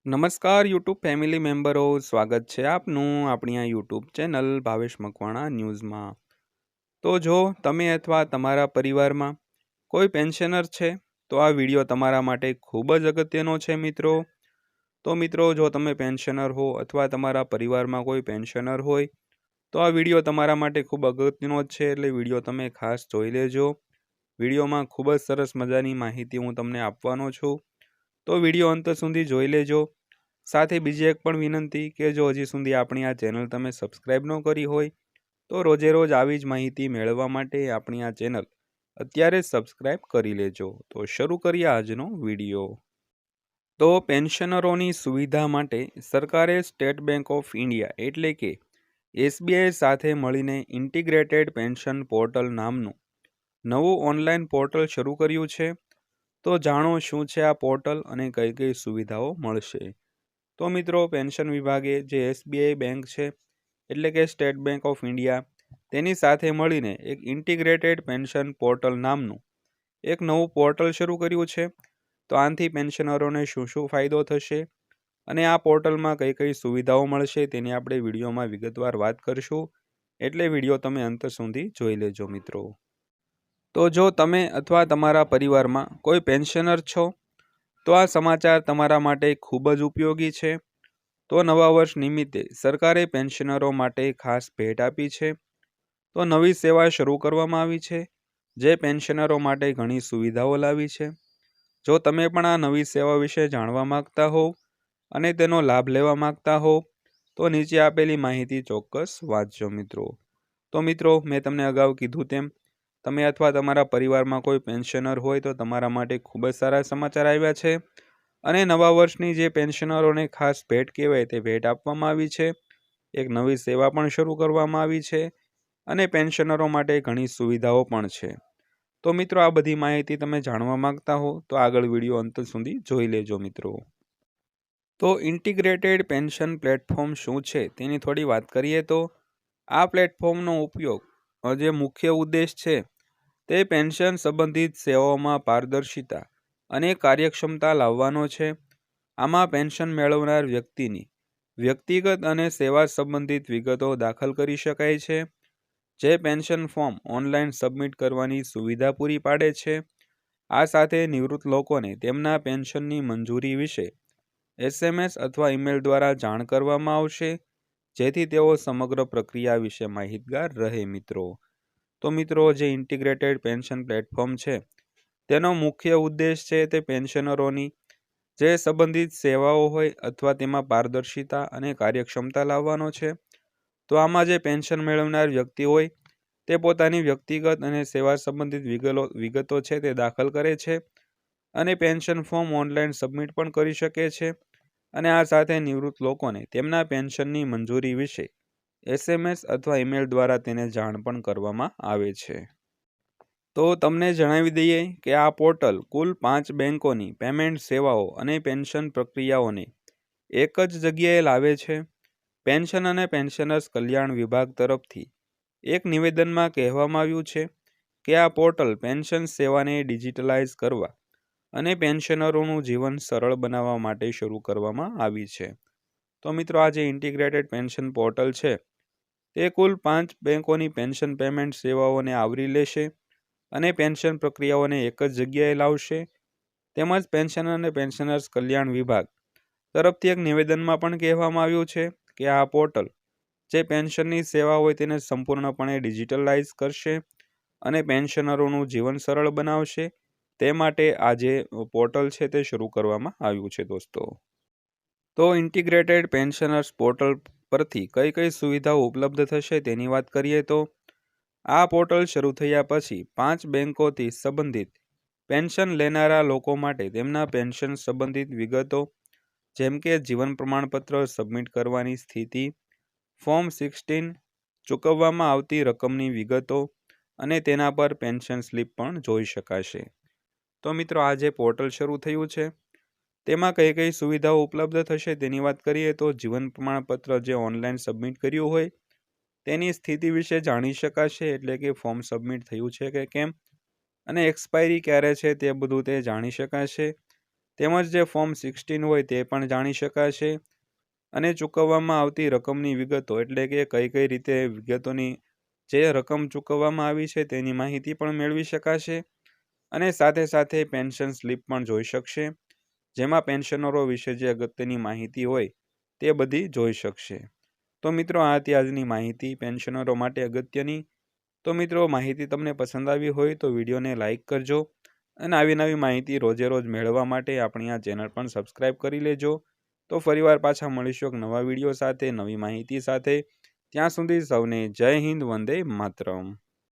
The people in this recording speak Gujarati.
નમસ્કાર યુટ્યુબ ફેમિલી મેમ્બરો, સ્વાગત છે આપનું આપણી આ યુટ્યુબ ચેનલ ભાવેશ મકવાણા ન્યૂઝમાં। તો જો તમે અથવા તમારા પરિવારમાં કોઈ પેન્શનર છે તો આ વિડીયો તમારા માટે ખૂબ જ અગત્યનો છે મિત્રો। તો મિત્રો, જો તમે પેન્શનર હો અથવા તમારા પરિવારમાં કોઈ પેન્શનર હોય તો આ વિડીયો તમારા માટે ખૂબ અગત્યનો જ છે, એટલે વિડીયો તમે ખાસ જોઈ લેજો। વિડીયોમાં ખૂબ જ સરસ મજાની માહિતી હું તમને આપવાનો છું, તો વિડીયો અંત સુધી જોઈ લેજો। સાથે બીજી એક પણ વિનંતી કે જો હજી સુધી આપણી આ ચેનલ તમે સબસ્ક્રાઈબ ન કરી હોય તો રોજે રોજ આવી જ માહિતી મેળવવા માટે આપણી આ ચેનલ અત્યારે જ સબસ્ક્રાઈબ કરી લેજો। તો શરૂ કરીએ આજનો વિડીયો। તો પેન્શનરોની સુવિધા માટે સરકારે સ્ટેટ બેંક ઓફ ઇન્ડિયા એટલે કે એસબીઆઈ સાથે મળીને ઇન્ટિગ્રેટેડ પેન્શન પોર્ટલ નામનું નવું ઓનલાઈન પોર્ટલ શરૂ કર્યું છે। તો જાણો શું છે આ પોર્ટલ અને કઈ કઈ સુવિધાઓ મળશે। તો મિત્રો, પેન્શન વિભાગે જે એસબીઆઈ બેંક છે એટલે કે સ્ટેટ બેંક ઓફ ઇન્ડિયા તેની સાથે મળીને એક ઇન્ટિગ્રેટેડ પેન્શન પોર્ટલ નામનું એક નવું પોર્ટલ શરૂ કર્યું છે। તો આનાથી પેન્શનરોને શું શું ફાયદો થશે અને આ પોર્ટલમાં કઈ કઈ સુવિધાઓ મળશે તેની આપણે વિડીયોમાં વિગતવાર વાત કરીશું, એટલે વિડીયો તમે અંત સુધી જોઈ લેજો મિત્રો। તો જો તમે અથવા તમારા પરિવારમાં કોઈ પેન્શનર છો તો આ સમાચાર તમારા માટે ખૂબ જ ઉપયોગી છે। તો નવા વર્ષ નિમિત્તે સરકારે પેન્શનરો માટે ખાસ ભેટ આપી છે। તો નવી સેવા શરૂ કરવામાં આવી છે જે પેન્શનરો માટે ઘણી સુવિધાઓ લાવી છે। જો તમે પણ આ નવી સેવા વિશે જાણવા માંગતા હો અને તેનો લાભ લેવા માંગતા હો તો નીચે આપેલી માહિતી ચોક્કસ વાંચજો મિત્રો। તો મિત્રો, મેં તમને અગાઉ કીધું તેમ તમે અથવા તમારા પરિવારમાં કોઈ પેન્શનર હોય તો તમારા માટે ખૂબ જ સારા સમાચાર આવ્યા છે અને નવા વર્ષની જે પેન્શનરોને ખાસ ભેટ કહેવાય તે ભેટ આપવામાં આવી છે। એક નવી સેવા પણ શરૂ કરવામાં આવી છે અને પેન્શનરો માટે ઘણી સુવિધાઓ પણ છે। તો મિત્રો, આ બધી માહિતી તમે જાણવા માંગતા હો તો આગળ વિડીયો અંત સુધી જોઈ લેજો મિત્રો। તો ઇન્ટિગ્રેટેડ પેન્શન પ્લેટફોર્મ શું છે તેની થોડી વાત કરીએ તો આ પ્લેટફોર્મનો ઉપયોગ જે મુખ્ય ઉદ્દેશ છે તે પેન્શન સંબંધિત સેવાઓમાં પારદર્શિતા અને કાર્યક્ષમતા લાવવાનો છે। આમાં પેન્શન મેળવનાર વ્યક્તિની વ્યક્તિગત અને સેવા સંબંધિત વિગતો દાખલ કરી શકાય છે, જે પેન્શન ફોર્મ ઓનલાઈન સબમિટ કરવાની સુવિધા પૂરી પાડે છે। આ સાથે નિવૃત્ત લોકોને તેમના પેન્શનની મંજૂરી વિશે એસએમએસ અથવા ઈમેલ દ્વારા જાણ કરવામાં આવશે, જેથી તેઓ સમગ્ર પ્રક્રિયા વિશે માહિતગાર રહે મિત્રો। તો મિત્રો, જે ઇન્ટિગ્રેટેડ પેન્શન પ્લેટફોર્મ છે તેનો મુખ્ય ઉદ્દેશ છે તે પેન્શનરોની જે સંબંધિત સેવાઓ હોય અથવા તેમાં પારદર્શિતા અને કાર્યક્ષમતા લાવવાનો છે। તો આમાં જે પેન્શન મેળવનાર વ્યક્તિ હોય તે પોતાની વ્યક્તિગત અને સેવા સંબંધિત વિગતો છે તે દાખલ કરે છે અને પેન્શન ફોર્મ ઓનલાઈન સબમિટ પણ કરી શકે છે અને આ સાથે નિવૃત્ત લોકોને તેમના પેન્શનની મંજૂરી વિશે એસએમએસ અથવા ઈમેલ દ્વારા તેને જાણ પણ કરવામાં આવે છે। તો તમને જણાવી દઈએ કે આ પોર્ટલ કુલ 5 બેંકોની પેમેન્ટ સેવાઓ અને પેન્શન પ્રક્રિયાઓને એક જ જગ્યાએ લાવે છે। પેન્શન અને પેન્શનર્સ કલ્યાણ વિભાગ તરફથી એક નિવેદનમાં કહેવામાં આવ્યું છે કે આ પોર્ટલ પેન્શન સેવાને ડિજિટલાઇઝ કરવા અને પેન્શનરોનું જીવન સરળ બનાવવા માટે શરૂ કરવામાં આવી છે। તો મિત્રો, આ જે ઇન્ટિગ્રેટેડ પેન્શન પોર્ટલ છે તે કુલ 5 બેંકોની પેન્શન પેમેન્ટ સેવાઓને આવરી લેશે અને પેન્શન પ્રક્રિયાઓને એક જ જગ્યાએ લાવશે। તેમજ પેન્શન અને પેન્શનર્સ કલ્યાણ વિભાગ તરફથી એક નિવેદનમાં પણ કહેવામાં આવ્યું છે કે આ પોર્ટલ જે પેન્શનની સેવા હોય તેને સંપૂર્ણપણે ડિજિટલાઇઝ કરશે અને પેન્શનરોનું જીવન સરળ બનાવશે। તે માટે આ જે પોર્ટલ છે તે શરૂ કરવામાં આવ્યું છે દોસ્તો। તો ઇન્ટિગ્રેટેડ પેન્શનર્સ પોર્ટલ પરથી કઈ કઈ સુવિધાઓ ઉપલબ્ધ થશે તેની વાત કરીએ તો આ પોર્ટલ શરૂ થયા પછી 5 બેંકોથી સંબંધિત પેન્શન લેનારા લોકો માટે તેમના પેન્શન સંબંધિત વિગતો જેમ કે જીવન પ્રમાણપત્ર સબમિટ કરવાની સ્થિતિ, ફોર્મ 16, ચૂકવવામાં આવતી રકમની વિગતો અને તેના પર પેન્શન સ્લીપ પણ જોઈ શકાશે। તો મિત્રો, આ જે પોર્ટલ શરૂ થયું છે તેમાં કઈ કઈ સુવિધાઓ ઉપલબ્ધ થશે તેની વાત કરીએ તો જીવન પ્રમાણપત્ર જે ઓનલાઈન સબમિટ કર્યું હોય તેની સ્થિતિ વિશે જાણી શકાશે, એટલે કે ફોર્મ સબમિટ થયું છે કે કેમ અને એક્સપાયરી ક્યારે છે તે બધું તે જાણી શકાશે। તેમજ જે ફોર્મ 16 હોય તે પણ જાણી શકાશે અને ચૂકવવામાં આવતી રકમની વિગતો એટલે કે કઈ રીતે વિગતોની જે રકમ ચૂકવવામાં આવી છે તેની માહિતી પણ મેળવી શકાશે અને સાથે પેન્શન સ્લીપ પણ જોઈ શકશે, જેમાં પેન્શનરો વિશે જે અગત્યની માહિતી હોય તે બધી જોઈ શકશે। તો મિત્રો આ હતી આજની માહિતી પેન્શનરો માટે અગત્યની। તો મિત્રો માહિતી તમને પસંદ આવી હોય તો વિડીયોને લાઇક કરજો અને આવી નવી માહિતી રોજે રોજ મેળવવા માટે આપણી આ ચેનલ પણ સબસ્ક્રાઈબ કરી લેજો। તો ફરીવાર પાછા મળીશું એક નવા વિડીયો સાથે, નવી માહિતી સાથે। ત્યાં સુધી સૌને જય હિન્દ, વંદે માતરમ।